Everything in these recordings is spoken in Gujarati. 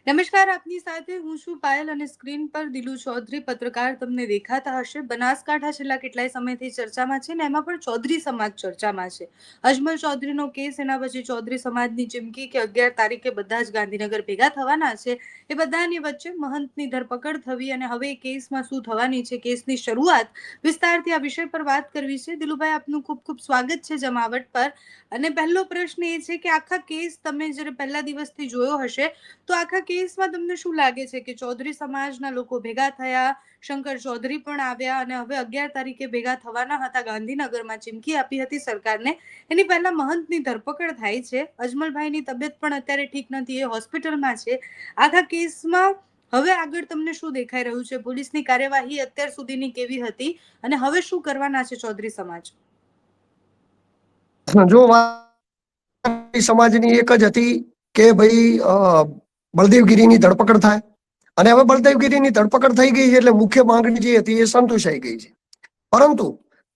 નમસ્કાર, આપની સાથે હું છું પાયલ અને સ્ક્રીન પર દિલુ ચૌધરી પત્રકાર તમને દેખાતા હશે. બનાસકાંઠા છેલ્લા કેટલાય સમયથી ચર્ચામાં છે ને એમાં પણ ચૌધરી સમાજ ચર્ચામાં છે. અજમલ ચૌધરીનો કેસ, એના પછી ચૌધરી સમાજની ચીમકી કે 11 તારીખે બધા જ ગાંધીનગર ભેગા થવાના છે. એ બધાની વચ્ચે મહંતની ધરપકડ થવી અને હવે એ કેસમાં શું થવાની છે, કેસની શરૂઆત, વિસ્તારથી આ વિષય પર વાત કરવી છે. દિલુભાઈ, આપનું ખૂબ ખૂબ સ્વાગત છે જમાવટ પર. અને પહેલો પ્રશ્ન એ છે કે આખા કેસ તમે જ્યારે પહેલા દિવસથી જોયો હશે તો આખા કેસમાં તમને શું લાગે છે કે ચૌધરી સમાજના લોકો ભેગા થયા, શંકર ચૌધરી પણ આવ્યા અને હવે 11 તારીખે ભેગા થવાના હતા ગાંધીનગરમાં, ચીમકી આપી હતી સરકારને. એની પહેલા મહંતની ધરપકડ થાય છે. અજમલભાઈની તબિયત પણ અત્યારે ઠીક નથી, એ હોસ્પિટલમાં છે. આખા કેસમાં હવે આગળ તમને શું દેખાઈ રહ્યું છે? પોલીસની કાર્યવાહી અત્યાર સુધીની કેવી હતી અને હવે શું કરવાના છે ચૌધરી સમાજ? જો સમાજની એક જ હતી કે ભાઈ બળદેવગીરીની ધરપકડ થાય, અને હવે બળદેવગીરીની ધરપકડ થઈ ગઈ છે એટલે મુખ્ય માંગણી જે હતી એ સંતોષાઈ ગઈ છે. પરંતુ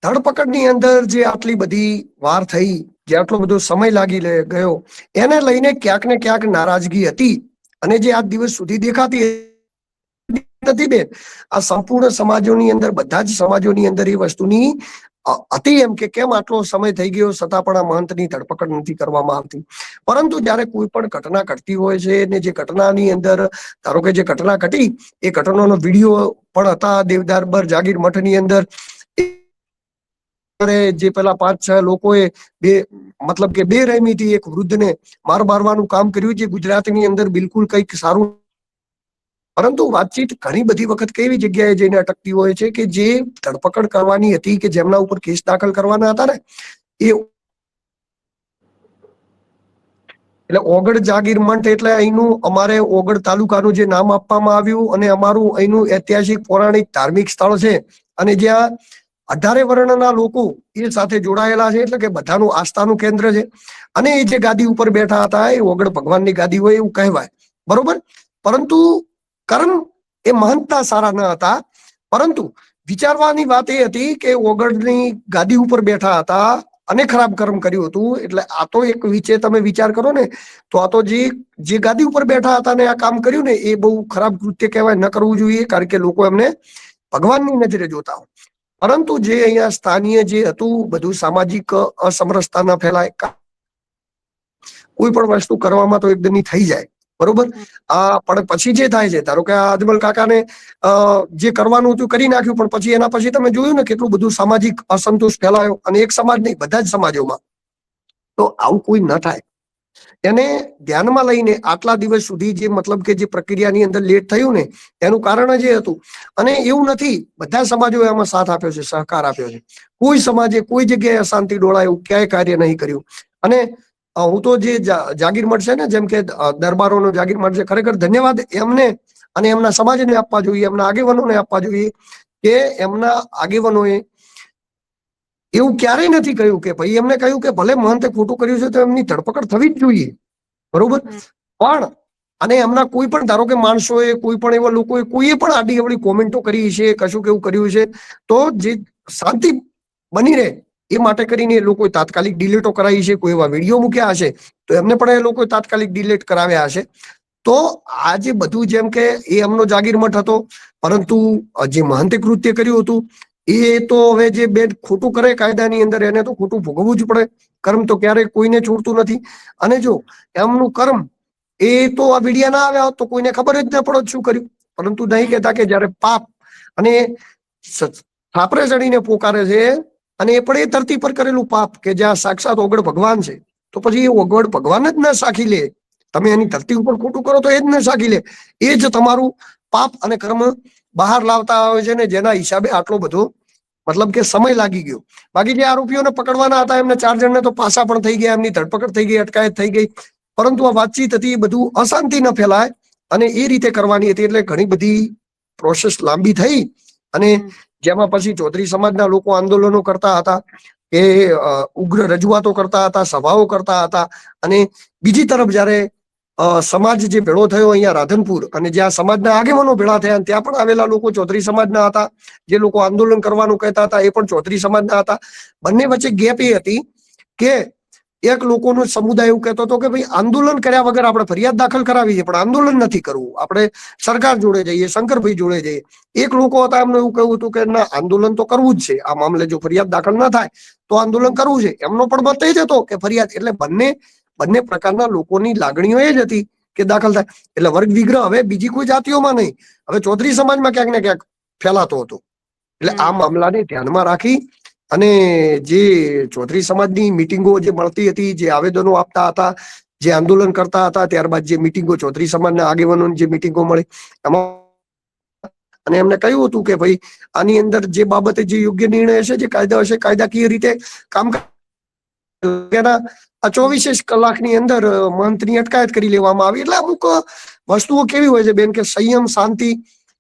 ધરપકડની અંદર જે આટલી બધી વાર થઈ, જે આટલો બધો સમય લાગી ગયો, એને લઈને ક્યાંક ને ક્યાંક નારાજગી હતી. અને જે આજ દિવસ સુધી દેખાતી નથી બેન, આ સંપૂર્ણ સમાજોની અંદર, બધા જ સમાજોની અંદર એ વસ્તુની હતી એમ કે કેમ આટલો સમય થઈ ગયો છતાં પણ આ મહંતની ધરપકડ નથી કરવામાં આવતી. પરંતુ જયારે કોઈ પણ ઘટના ઘટતી હોય છે ને જે ઘટનાની અંદર ધારો કે જે ઘટના ઘટી એ ઘટનાનો વિડીયો પણ હતા દેવદારબર જાગીર મઠની અંદર. જે પેલા 5-6 લોકોએ મતલબ કે બેરહેમીથી એક વૃદ્ધને મારવાનું કામ કર્યું, જે ગુજરાતની અંદર બિલકુલ કંઈક સારું. પરંતુ વાતચીત ઘણી બધી વખત કેવી જગ્યાએ જઈને અટકતી હોય છે કે જે ધરપકડ કરવાની હતી, કે જેમના ઉપર કેસ દાખલ કરવાના હતા ને, એ એટલે ઓગળ જાગીર મંઠ એટલે અહીંનું અમારે ઓગળ તાલુકાનું જે નામ આપવામાં આવ્યું અને અમારું અહીંનું ઐતિહાસિક પૌરાણિક ધાર્મિક સ્થળ છે. અને જ્યાં 18 વર્ણના લોકો એ સાથે જોડાયેલા છે, એટલે કે બધાનું આસ્થાનું કેન્દ્ર છે. અને એ જે ગાદી ઉપર બેઠા હતા એ ઓગળ ભગવાનની ગાદી હોય એવું કહેવાય, બરોબર. પરંતુ કર્મ એ મહંતના સારા ન હતા. પરંતુ વિચારવાની વાત એ હતી કે ઓગળની ગાદી ઉપર બેઠા હતા અને ખરાબ કર્મ કર્યું હતું. એટલે આ તો એક તમે વિચાર કરો ને, તો આ તો જે ગાદી ઉપર બેઠા હતા ને આ કામ કર્યું ને, એ બહુ ખરાબ કૃત્ય કહેવાય, ન કરવું જોઈએ. કારણ કે લોકો એમને ભગવાનની નજરે જોતા હોય. પરંતુ જે અહીંયા સ્થાનીય જે હતું બધું સામાજિક અસમરસતા ન ફેલાય, કોઈ પણ વસ્તુ કરવામાં તો એકદમ થઈ જાય, બરોબર. પણ પછી જે થાય છે, ધારો કે આ અજમલ કાકાને જે કરવાનું હતું કરી નાખ્યું, પણ પછી એના પછી તમે જોયું ને કેટલું બધું સામાજિક અસંતોષ ફેલાયો, અને એક સમાજ નહીં બધા જ સમાજોમાં. તો આવું કોઈ ન થાય એને ધ્યાનમાં લઈને આટલા દિવસ સુધી જે મતલબ કે જે પ્રક્રિયાની અંદર લેટ થયું ને, એનું કારણ જ એ હતું. અને એવું નથી, બધા સમાજોએ આમાં સાથ આપ્યો છે, સહકાર આપ્યો છે. કોઈ સમાજે કોઈ જગ્યાએ અશાંતિ ડોળાય એવું ક્યાંય કાર્ય નહીં કર્યું. અને હું તો જે જાગીર મઠ છે ને, જેમ કે દરબારોનો જાગીર મઠ છે, ખરેખર ધન્યવાદ એમને અને એમના સમાજને આપવા જોઈએ, એમના આગેવાનોને આપવા જોઈએ કે એમના આગેવાનોએ એવું ક્યારેય નથી કહ્યું કે ભાઈ, એમને કહ્યું કે ભલે મહંતે ખોટું કર્યું છે તો એમની ધરપકડ થવી જ જોઈએ, બરોબર. પણ અને એમના કોઈ પણ ધારો કે માણસોએ, કોઈ પણ એવા લોકોએ કોઈએ પણ આડી અવળી કોમેન્ટો કરી છે, કશું કેવું કર્યું છે, તો જે શાંતિ બની રહે એ માટે કરીને એ લોકોએ તાત્કાલિક ડિલેટો કરાવી છે. કોઈ એવા વિડીયો મૂક્યા હશે તો એમને પણ એ લોકોએ તાત્કાલિક ડિલેટ કરાવ્યા હશે. તો આ જે બધું, જેમ કે એ એમનો જાગીર મઠ હતો, પરંતુ જે મહંતે કૃત્ય કર્યું હતું એ તો હવે જે બેન ખોટું કરે કાયદાની અંદર, એને તો ખોટું ભોગવવું જ પડે. કર્મ તો ક્યારેય કોઈને છોડતું નથી. અને જો એમનું કર્મ એ તો આ વિડિયા ના આવ્યા હોત તો કોઈને ખબર જ ન પડત શું કર્યું. પરંતુ નહીં કહેતા કે જયારે પાપ અને છાપરે ચડીને પોકારે છે, અને એ પણ એ ધરતી પર કરેલું પાપ કે જ્યાં સાક્ષાત ઓગળ ભગવાન છે, તો પછી એ ઓગળ ભગવાન જ ન સાખી લે. તમે એની ધરતી ઉપર ખોટું કરો તો એ જ ન સાખી લે. એ જ તમારું પાપ અને કર્મ બહાર લાવતા હોય છે ને, જેના હિસાબે આટલો બધો મતલબ કે સમય લાગી ગયો. બાકી જે આરોપીઓને પકડવાના હતા એમને 4 જણને તો પાસા પણ થઈ ગયા, એમની ધરપકડ થઈ ગઈ, અટકાયત થઈ ગઈ. પરંતુ આ વાતચીત હતી, બધું અશાંતિ ન ફેલાય અને એ રીતે કરવાની હતી. એટલે ઘણી બધી પ્રોસેસ લાંબી થઈ, અને જેમાં પછી ચૌધરી સમાજના લોકો આંદોલનો કરતા હતા, કે ઉગ્ર રજૂઆતો કરતા હતા, સભાઓ કરતા હતા. અને બીજી તરફ જયારે સમાજ જે ભેળો થયો અહીંયા રાધનપુર, અને જ્યાં સમાજના આગેવાનો ભેળા થયા, ત્યાં પણ આવેલા લોકો ચૌધરી સમાજના હતા. જે લોકો આંદોલન કરવાનું કહેતા હતા એ પણ ચૌધરી સમાજના હતા. બંને વચ્ચે ગેપ એ હતી કે એક લોકોનો સમુદાય એવું કહેતો હતો કે ભાઈ આંદોલન કર્યા વગર આપણે ફરિયાદ દાખલ કરાવી છે, પણ આંદોલન નથી કરવું, આપણે સરકાર જોડે જઈએ, શંકરભાઈ જોડે જઈએ. એક લોકો હતા એમને એવું કહ્યું હતું કે ના, આંદોલન તો કરવું જ છે, આ મામલે જો ફરિયાદ દાખલ ના થાય તો આંદોલન કરવું છે. એમનો પણ મત એ જ હતો કે ફરિયાદ, એટલે બંને પ્રકારના લોકોની લાગણીઓ એ જ હતી કે દાખલ થાય. એટલે વર્ગ વિગ્રહ હવે બીજી કોઈ જાતિઓમાં નહીં, હવે ચૌધરી સમાજમાં ક્યાંક ને ક્યાંક ફેલાતો હતો. એટલે આ મામલાને ધ્યાનમાં રાખી અને જે ચૌધરી સમાજની મિટિંગો જે મળતી હતી, જે આવેદનો આપતા હતા, જે આંદોલન કરતા હતા, ત્યારબાદ જે મિટિંગો ચૌધરી સમાજના આગેવાનોની જે મિટિંગો મળી એમાં, અને એમને કહ્યું હતું કે ભાઈ આની અંદર જે બાબતે જે યોગ્ય નિર્ણય હશે, જે કાયદા હશે, કાયદાકીય રીતે કામ તેના 24 કલાકની અંદર મહંતની અટકાયત કરી લેવામાં આવી. એટલે અમુક વસ્તુઓ કેવી હોય છે બેન કે સંયમ, શાંતિ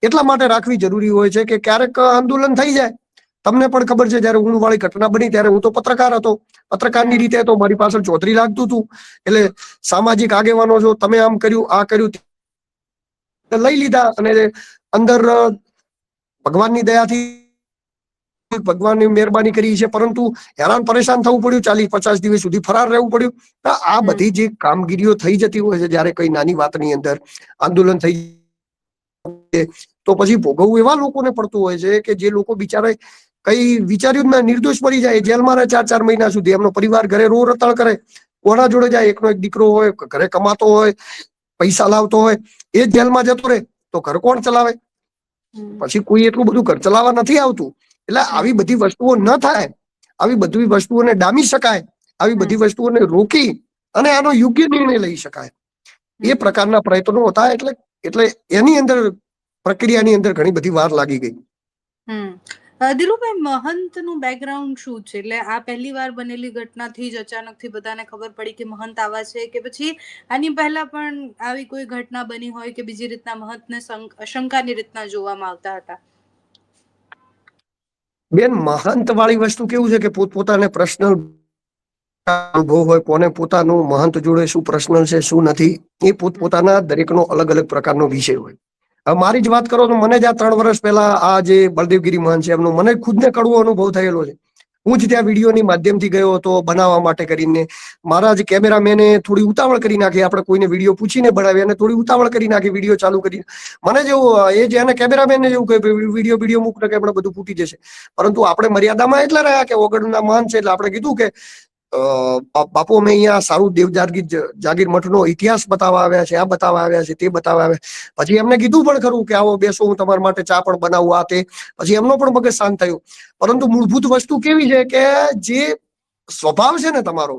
એટલા માટે રાખવી જરૂરી હોય છે કે ક્યારેક આંદોલન થઈ જાય. તમને પણ ખબર છે, જયારે ઊણવાળી ઘટના બની ત્યારે હું તો પત્રકાર હતો. પત્રકારની રીતે તો મારી પાછળ ચૌધરી લાગતું હતું. એટલે સામાજિક આગેવાનો છો, તમે આમ કર્યું, આ કર્યું, લઈ લીધા. અને અંદર ભગવાનની દયાથી, ભગવાનની મહેરબાની કરી છે, પરંતુ હેરાન પરેશાન થવું પડ્યું, 40-50 દિવસ સુધી ફરાર રહેવું પડ્યું. આ બધી જે કામગીરીઓ થઈ જતી હોય છે, જયારે કઈ નાની વાતની અંદર આંદોલન થઈ, તો પછી ભોગવવું એવા લોકોને પડતું હોય છે કે જે લોકો બિચારા કઈ વિચાર્યું ના, નિર્દોષ મરી જાય, જેલમાં રહે 4-4 મહિના સુધી. એમનો પરિવાર ઘરે રો રતાળ કરે, કોના જોડે જાય? એકનો એક દીકરો હોય, ઘરે કમાતો હોય, પૈસા લાવતો હોય, એ જેલમાં જતો રહે તો ઘર કોણ ચલાવે? પછી કોઈ એટલું બધું ઘર ચલાવવા નથી આવતું. એટલે આવી બધી વસ્તુઓ ન થાય, આવી બધી વસ્તુઓને ડામી શકાય, આવી બધી વસ્તુઓને રોકી અને આનો યોગ્ય નિર્ણય લઈ શકાય, એ પ્રકારના પ્રયત્નો હતા. એટલે એની અંદર, પ્રક્રિયાની અંદર ઘણી બધી વાર લાગી ગઈ. દિલુભાઈ, મહંતનું બેકગ્રાઉન્ડ શું છે? એટલે આ પહેલી વાર બનેલી ઘટનાથી જ અચાનકથી બધાને ખબર પડી કે મહંત આવા છે, કે પછી આની પહેલા પણ આવી કોઈ ઘટના બની હોય કે બીજી રીતના મહંતને શંકાની રીતના જોવામાં આવતા હતા? બેન, મહંત વાળી વસ્તુ કેવું છે કે પોતપોતાને પર્સનલ અનુભવ હોય, કોને પોતાનું મહંત જોડે શું પર્સનલ છે, શું નથી, એ પોતપોતાના દરેકનો અલગ અલગ પ્રકારનો વિષય હોય. હવે મારી જ વાત કરો તો મને જ આ 3 વર્ષ પહેલા આ જે બળદેવગીરી મહંત છે એમનો મને ખુદને કડવો અનુભવ થયેલો છે. હું જ ત્યાં વિડીયોની માધ્યમથી ગયો હતો બનાવવા માટે કરીને. મારા જ કેમેરામેને થોડી ઉતાવળ કરી નાખી, આપણે કોઈને વિડીયો પૂછીને બનાવી અને થોડી ઉતાવળ કરી નાખી વિડીયો ચાલુ કરી. મને જેવું એ જે એને કેમેરામેનને જેવું કે વિડીયો મૂક કે આપણે બધું ફૂટી જશે. પરંતુ આપણે મર્યાદામાં એટલા રહ્યા કે ઓગણના મહંત છે એટલે આપણે કીધું કે બાપુ, અમે અહીંયા સારું દેવ જાગીર મઠનો ઇતિહાસ બતાવવા આવ્યા છે, આ બતાવવા આવ્યા છે, તે બતાવવા આવ્યા. પછી એમને કીધું પણ ખરું કે આવો, બેસો, હું તમારા માટે ચા પણ બનાવું, આ તે. પછી એમનો પણ મગજ શાંત થયું. પરંતુ મૂળભૂત વસ્તુ કેવી છે કે જે સ્વભાવ છે ને તમારો,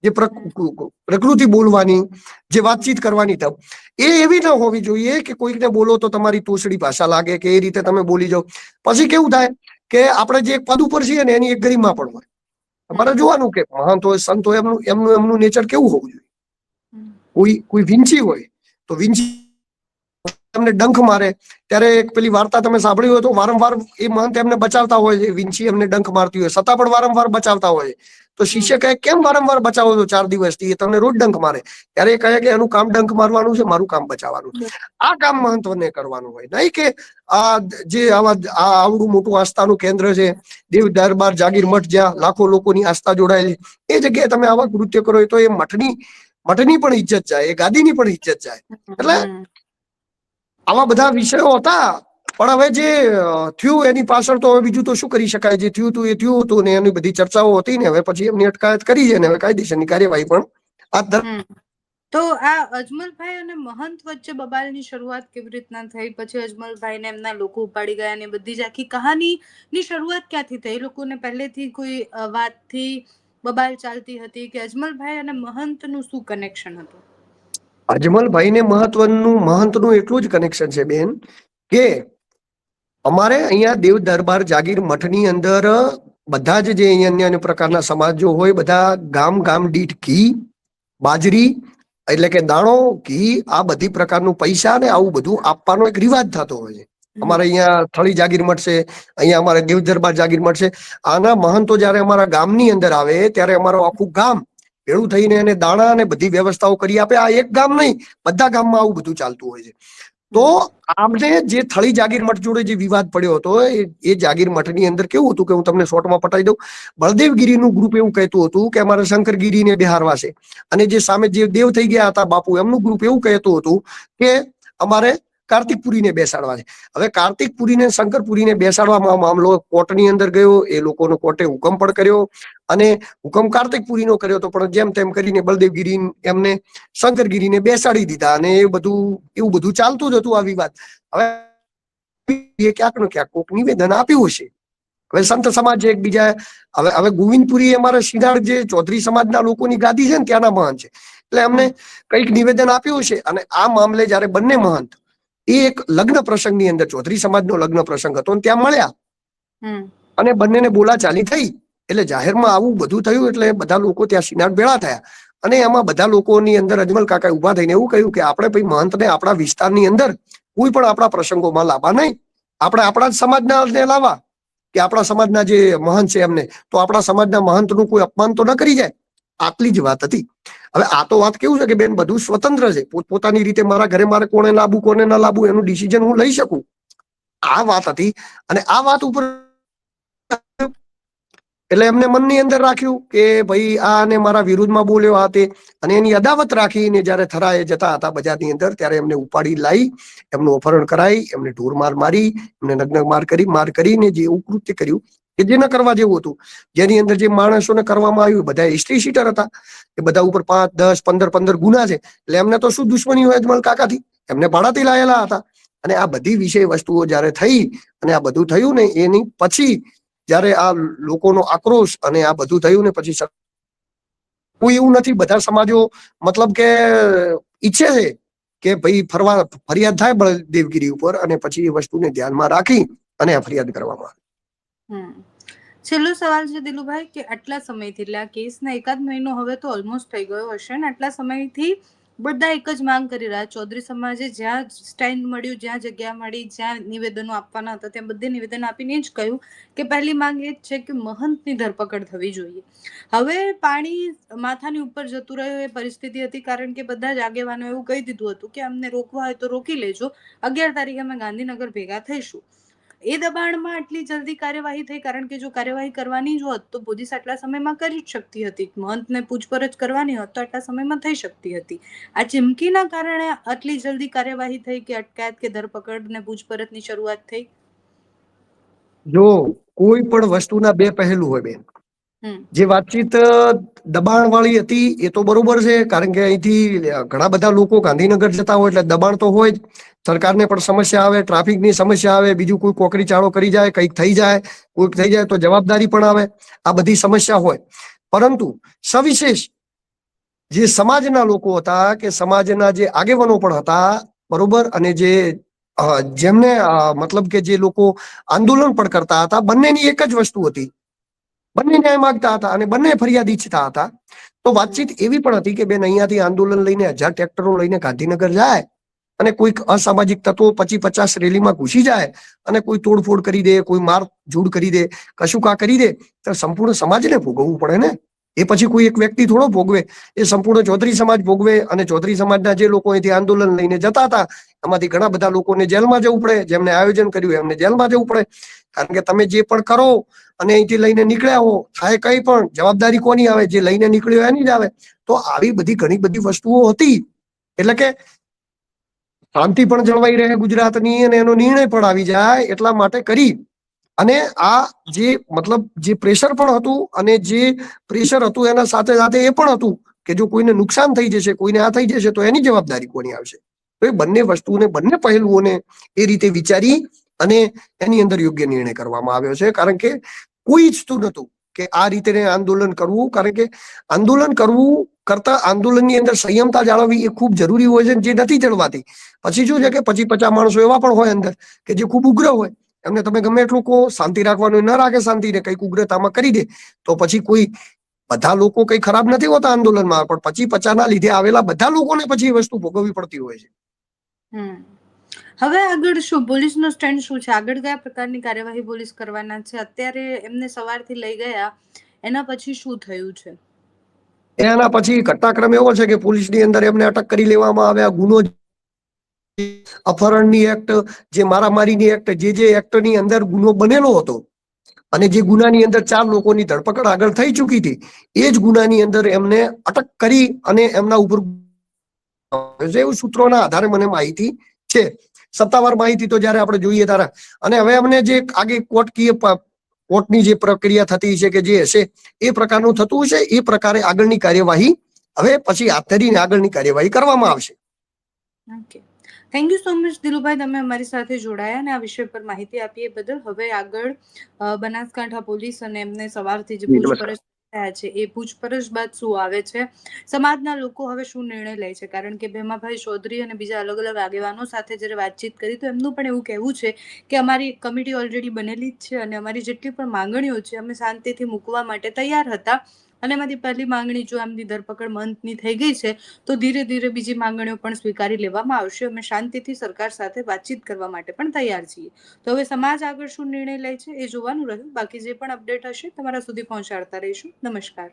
જે પ્રકૃતિ બોલવાની, જે વાતચીત કરવાની તમ, એ એવી ન હોવી જોઈએ કે કોઈકને બોલો તો તમારી તોછડી ભાષા લાગે કે એ રીતે તમે બોલી જાઓ. પછી કેવું થાય કે આપણે જે પદ ઉપર છીએ ને એની એક ગરિમા પણ હોય. તમારે જોવાનું કે મહંત હોય, સંત હોય, એમનું નેચર કેવું હોવું જોઈએ. કોઈ વિંચી હોય તો વિંચી એમને ડંખ મારે, ત્યારે એક પેલી વાર્તા તમે સાંભળી હોય તો વારંવાર એ મહંત એમને બચાવતા હોય છે, વિંચી એમને ડંખ મારતી હોય છતાં પણ વારંવાર બચાવતા હોય છે. તો શિષ્ય કહે, કેમ વારંવાર બચાવો છો 4 દિવસથી? એ તમને રોજ ડંખ મારે. ત્યારે એ કહે કે એનું કામ ડંખ મારવાનું છે, મારું કામ બચાવવાનું છે. આ કામ મહંતોને કરવાનું હોય, નહીં કે આ જે આવડું મોટું આસ્થાનું કેન્દ્ર છે, દેવ દરબાર જાગીર મઠ, જ્યાં લાખો લોકોની આસ્થા જોડાયેલી, એ જગ્યાએ તમે આવા કૃત્ય કરો તો એ મઠની પણ ઇજ્જત જાય, એ ગાદીની પણ ઇજ્જત જાય. એટલે આવા બધા વિષયો હતા. પણ હવે જે થયું એની પાછળ તો હવે બીજું તો શું કરી શકાય? જે થયું હતું એ થયું હતું ને, એની બધી ચર્ચાઓ હતી ને, હવે પછી એમની અટકાયત કરી છે ને હવે કાયદેસરની કાર્યવાહી પણ હાથ ધરી. તો આ અજમલભાઈ અને મહંત વચ્ચે બબાલની શરૂઆત કેવી રીતના થઈ? પછી અજમલભાઈને એમના લોકો ઉપાડી ગયા ને બધી જ આખી કહાનીની શરૂઆત ક્યાંથી થઈ? એ લોકોને પહેલેથી કોઈ વાતથી બબાલ ચાલતી હતી કે અજમલભાઈ અને મહંતનું શું કનેક્શન હતું? અજમલભાઈ ને મહંતનું એટલું જ કનેક્શન છે બેન કે અમારે અહીંયા દેવ દરબાર જાગીર મઠની અંદર બધા જ જે અન્ય પ્રકારના સમાજો હોય, બધા ગામ દીઠ ઘી, બાજરી એટલે કે દાણો, ઘી, આ બધી પ્રકારનું પૈસા ને આવું બધું આપવાનો એક રિવાજ થતો હોય છે. અમારે અહીંયા થળી જાગીર મઠ છે, અહીંયા અમારે દેવ દરબાર જાગીર મઠ છે. આના મહંતો જયારે અમારા ગામની અંદર આવે ત્યારે અમારું આખું ગામ ભેળું થઈને એને દાણા અને બધી વ્યવસ્થાઓ કરી આપે. આ એક ગામ નહીં, બધા ગામમાં આવું બધું ચાલતું હોય છે. તો આમને જે થળી જાગીર મઠ જોડે જે વિવાદ પડ્યો હતો એ જાગીર મઠની અંદર કેવું હતું કે હું તમને શોર્ટમાં પટાવી દઉં. બળદેવગીરીનું ગ્રુપ એવું કહેતું હતું કે અમારે શંકરગીરીને બિહારવા છે, અને જે સામે જે દેવ થઈ ગયા હતા બાપુ એમનું ગ્રુપ એવું કહેતું હતું કે અમારે કાર્તિકપુરીને બેસાડવા છે. હવે કાર્તિકપુરીને શંકરપુરીને બેસાડવામાં મામલો કોર્ટની અંદર ગયો. એ લોકોનો કોર્ટે હુકમ પણ કર્યો અને હુકમ કાર્તિકપુરીનો કર્યો હતો, પણ જેમ તેમ કરીને બળદેવગીરી એમને શંકરગીરીને બેસાડી દીધા, અને એ બધું એવું બધું ચાલતું જ હતું આ વિવાદ. હવે ક્યાંક ને ક્યાંક કોક નિવેદન આપ્યું હશે. હવે સંત સમાજ એકબીજા હવે ગોવિંદપુરી અમારા શિરાળ જે ચૌધરી સમાજના લોકોની ગાદી છે ને ત્યાંના મહંત છે, એટલે અમને કઈક નિવેદન આપ્યું છે. અને આ મામલે જયારે બંને મહંત એ એક લગ્ન પ્રસંગની અંદર ચૌધરી સમાજનો લગ્ન પ્રસંગ હતો ત્યાં મળ્યા અને બંનેને બોલાચાલી થઈ, એટલે જાહેરમાં આવું બધું થયું. એટલે બધા લોકો ત્યાં શિનાળ ભેળા થયા અને એમાં બધા લોકોની અંદર અજમલ કાકા ઉભા થઈને એવું કહ્યું કે આપણે ભાઈ મહંતને આપણા વિસ્તારની અંદર કોઈ પણ આપણા પ્રસંગોમાં લાવવા નહીં, આપણે આપણા જ સમાજના લાવવા, કે આપણા સમાજના જે મહંત છે એમને, તો આપણા સમાજના મહંતનું કોઈ અપમાન તો ન કરી જાય. આટલી જ વાત હતી. હવે આ તો વાત કેવું છે કે બેન બધું સ્વતંત્ર છે, પોતપોતાની રીતે મારા ઘરે મારે કોને લાવવું કોને ના લાવવું એનું ડિસિઝન હું લઈ શકું. આ વાત હતી. અને આ વાત ઉપર એટલે એમને મનની અંદર રાખ્યું કે ભાઈ આને મારા વિરુદ્ધમાં બોલ્યો આ તે, અને એની અદાવત રાખીને જયારે થરાએ જતા હતા બજારની અંદર ત્યારે એમને ઉપાડી લાવી, એમનું અપહરણ કરાવી, એમને ઢોરમાર મારી, એમને નગ્ન માર કરીને જે એવું કૃત્ય કર્યું કે જે ન કરવા જેવું હતું. જેની અંદર જે માણસોને કરવામાં આવ્યું બધા હિસ્ટ્રી શીટર હતા, એ બધા ઉપર 5, 10, 15 ગુના છે. એટલે એમને તો શું દુશ્મની હોય અજમલ કાકાથી, એમને ભાડાથી લાયેલા હતા. અને આ બધી વિષય વસ્તુઓ જયારે થઈ અને આ બધું થયું ને એની પછી જયારે આ લોકોનો આક્રોશ અને આ બધું થયું ને પછી કોઈ એવું નથી, બધા સમાજો મતલબ કે ઈચ્છે છે કે ભાઈ ફરિયાદ થાય બળદેવગીરી ઉપર, અને પછી એ વસ્તુને ધ્યાનમાં રાખી અને આ ફરિયાદ કરવામાં આવે. છેલ્લો સવાલ છે દિલુભાઈ કે આટલા સમયથી, એટલે આ કેસના એકાદ મહિનો હવે તો ઓલમોસ્ટ થઈ ગયો હશે ને, આટલા સમયથી બધા એક જ માંગ કરી રહ્યા, ચૌધરી સમાજે જ્યાં સ્ટેન્ડ મળ્યું, જ્યાં જગ્યા મળી, જ્યાં નિવેદનો આપવાના હતા ત્યાં બધે નિવેદન આપીને જ કહ્યું કે પહેલી માંગ એ જ છે કે મહંતની ધરપકડ થવી જોઈએ. હવે પાણી માથાની ઉપર જતું રહ્યું એ પરિસ્થિતિ હતી, કારણ કે બધા જ આગેવાનો એવું કહી દીધું હતું કે અમને રોકવા હોય તો રોકી લેજો, 11 તારીખે અમે ગાંધીનગર ભેગા થઈશું. એ દબાણમાં આટલી જલ્દી કાર્યવાહી થઈ, કારણ કે જો કાર્યવાહી કરવાની જ હોત તો પોલીસ આટલા સમયમાં કરી જ શકતી હતી, મહંતને પૂછપરછ કરવાની હોત તો આટલા સમયમાં થઈ શકતી હતી. આ ચીમકીના કારણે આટલી જલ્દી કાર્યવાહી થઈ કે અટકાયત કે ધરપકડ ને પૂછપરછની શરૂઆત થઈ? જો કોઈ પણ વસ્તુના બે પહેલું હોય બેન. જે વાતચીત દબાણ વાળી હતી એ તો બરોબર છે, કારણ કે અહીંથી ઘણા બધા લોકો ગાંધીનગર જતા હોય એટલે દબાણ તો હોય જ. સરકારને પણ સમસ્યા આવે, ટ્રાફિકની સમસ્યા આવે, બીજું કોઈ કોકરી ચાળો કરી જાય, કંઈક થઈ જાય તો જવાબદારી પણ આવે. આ બધી સમસ્યા હોય. પરંતુ સવિશેષ જે સમાજના લોકો હતા કે સમાજના જે આગેવાનો પણ હતા, બરોબર, અને જેમને મતલબ કે જે લોકો આંદોલન પણ કરતા હતા, બંનેની એક જ વસ્તુ હતી, બંને ન્યાય માંગતા હતા અને બંને ફરિયાદ ઈચ્છતા હતા. તો વાતચીત એવી પણ હતી કે બેન અહીંયાથી આંદોલન લઈને 1000 ટ્રેક્ટરો લઈને ગાંધીનગર જાય અને કોઈક અસામાજિક તત્વો 25-50 રેલીમાં ઘૂસી જાય અને કોઈ તોડફોડ કરી દે, કોઈ માર ઝૂડ કરી દે, કશું કા કરી દે, તો સંપૂર્ણ સમાજને ભોગવવું પડે ને. એ પછી કોઈ એક વ્યક્તિ થોડો ભોગવે, એ સંપૂર્ણ ચૌધરી સમાજ ભોગવે. અને ચૌધરી સમાજના જે લોકો અહીંથી આંદોલન લઈને જતા હતા એમાંથી ઘણા બધા લોકોને જેલમાં જવું પડે, જેમને આયોજન કર્યું એમને જેલમાં જવું પડે. કારણ કે તમે જે પણ કરો અને અહીંથી લઈને નીકળ્યા હો, થાય કઈ પણ જવાબદારી કોની આવે? જે લઈને નીકળ્યો એની જ આવે. તો આવી બધી ઘણી બધી વસ્તુઓ હતી, એટલે કે શાંતિ પણ જળવાઈ રહે ગુજરાતની અને એનો નિર્ણય પણ આવી જાય એટલા માટે કરી. અને આ જે મતલબ જે પ્રેશર પણ હતું, અને જે પ્રેશર હતું એના સાથે સાથે એ પણ હતું કે જો કોઈને નુકસાન થઈ જશે, કોઈને આ થઈ જશે તો એની જવાબદારી કોની આવશે? તો એ બંને વસ્તુને, બંને પહેલુઓને એ રીતે વિચારી અને એની અંદર યોગ્ય નિર્ણય કરવામાં આવ્યો છે. કારણ કે કોઈ ઈચ્છતું નતું કે આ રીતે આંદોલન કરવું, કારણ કે આંદોલન કરવું કરતા આંદોલનની અંદર સંયમતા જાળવવી એ ખૂબ જરૂરી હોય છે, જે નથી જળવાતી. પછી શું છે કે 25-50 માણસો એવા પણ હોય અંદર કે જે ખૂબ ઉગ્ર હોય, એમને તમે ગમે એટલું કહો, શાંતિ રાખવાનું ન રાખે, શાંતિને કંઈક ઉગ્રતામાં કરી દે, તો પછી કોઈ બધા લોકો કઈ ખરાબ નથી હોતા આંદોલનમાં, પણ 25-50 ના લીધે આવેલા બધા લોકોને પછી એ વસ્તુ ભોગવવી પડતી હોય છે. હવે આગળ શું પોલીસનો સ્ટેન્ડ શું છે? આગળ કયા પ્રકારની કાર્યવાહી પોલીસ કરવાના છે? અત્યારે એમને સવારથી લઈ ગયા, એના પછી શું થયું છે? એના પછી ઘટનાક્રમ એવો છે કે પોલીસની અંદર એમને અટક કરી લેવામાં આવ્યા, ગુનો અપહરણની એક્ટ, જે મારામારીની એક્ટ, જે એક્ટની અંદર ગુનો બનેલો હતો અને જે ગુનાની અંદર 4 લોકોની ધરપકડ આગળ થઈ ચૂકી હતી, એ જ ગુનાની અંદર એમને અટક કરી અને એમના ઉપર એવું સૂત્રોના આધારે મને માહિતી છે. સત્તાવાર માહિતી તો જયારે આપણે જોઈએ ત્યારે. અને હવે અમને જે આગે કોર્ટની જે પ્રક્રિયા થતી છે કે જે હશે એ પ્રકારનું થતું હશે, એ પ્રકારે આગળની કાર્યવાહી હવે પછી હાથ ધરીને આગળની કાર્યવાહી કરવામાં આવશે. Okay, thank you so much Dilubhai, તમે અમારી સાથે જોડાયા અને આ વિષય પર માહિતી આપી એ બદલ. હવે આગળ બનાસકાંઠા પોલીસ અને એમને સવારથી જે પૂછપરછ થયા છે એ પૂછપરછ બાદ શું આવે છે, સમાજના લોકો હવે શું નિર્ણય લે છે, કારણ કે ભેમાભાઈ ચૌધરી અને બીજા અલગ અલગ આગેવાનો સાથે જ્યારે વાતચીત કરી તો એમનું પણ એવું કહેવું છે કે અમારી એક કમિટી ઓલરેડી બનેલી જ છે અને અમારી જેટલી પણ માંગણીઓ છે અમે શાંતિથી મૂકવા માટે તૈયાર હતા. અને એમાંથી પહેલી માંગણી જો એમની ધરપકડ મંથની થઈ ગઈ છે તો ધીરે ધીરે બીજી માંગણીઓ પણ સ્વીકારી લેવામાં આવશે. અમે શાંતિથી સરકાર સાથે વાતચીત કરવા માટે પણ તૈયાર છીએ. તો હવે સમાજ આગળ શું નિર્ણય લે છે એ જોવાનું રહ્યું. બાકી જે પણ અપડેટ હશે તમારા સુધી પહોંચાડતા રહીશું. નમસ્કાર.